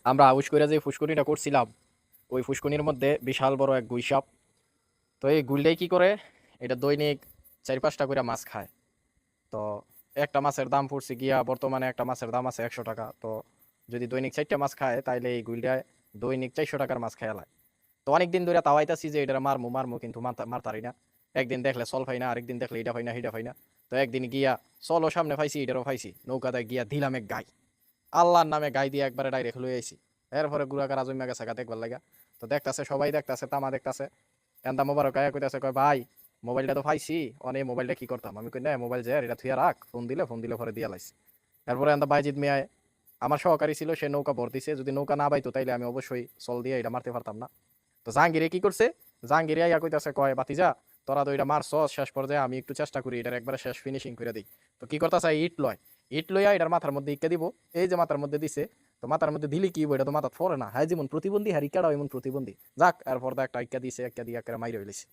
আমরা আউশ করে যে ফুসকুনিটা করছিলাম, ওই ফুসকুনির মধ্যে বিশাল বড় এক গুই সাপ। তো এই গুইলটাই কি করে, এটা দৈনিক 4-5টা করে মাছ খায়। তো একটা মাছের দাম পড়ছে গিয়া, বর্তমানে একটা মাছের দাম আছে 100 টাকা। তো যদি দৈনিক 4টা মাছ খায়, তাইলে এই গুইলটায় দৈনিক 400 টাকার মাছ খেয়ালায়। তো অনেকদিন ধরে তাওয়াইতাছি যে এটা মারমু মারমু, কিন্তু মারতারি না। একদিন দেখলে চল পাই না, আরেকদিন দেখলে এটা পাই না হিটা পাই না। তো একদিন গিয়া চলো সামনে পাইছি, এটারও পাইছি, নৌকাতে গিয়া দিলাম এক গাই। আল্লাহর নামে গাই দিয়ে একবারে ডাইরেক্ট লই আইছি। এরপরে গুড়াকার আজমিয়া গেছে গা দেখবার লাগা। তো দেখতাছে সবাই, দেখতাছে তামা দেখতাছে। এন্দা মোবারক আয়া কইতাছে, কয় ভাই মোবাইলটা তো পাইছি, অনে মোবাইলটা কি করতাম? আমি কই না, মোবাইল যে এটা থুইয়া রাখ, ফোন দিলে পরে দিয়া লাইছি। এরপরে এন্দা বাইজিদ মিয়ায়, আমার সহকারী ছিল, সে নৌকা ভর দিছে। যদি নৌকা না বাইতো তাইলে আমি অবশ্যই চল দিয়ে এটা মারতে পারতাম না। তো জাহাঙ্গীরে কি করছে, জাহাঙ্গীরে আইয়া কইতাছে, কয় বাতিজা তোরা তো এটা মারছস, শেষ পর্যায়ে আমি একটু চেষ্টা করি এটার একবারে শেষ ফিনিশিং করে দিই। তো কি করতেছে, ইট লইয়া এটার মাথার মধ্যে ইক্কা দিব। এই যে মাথার মধ্যে দিছে, তো মাথার মধ্যে দিলি কি হইবো, এটা তো মাথা ফরে না, হ্যাঁ যেমন প্রতিবন্ধী হ্যাঁ ইকাটাও এমন প্রতিবন্ধী। যাক, এরপর তো একটা ইক্কা দিছে, একটা দিয়ে একটা মাইরে হইলিছে।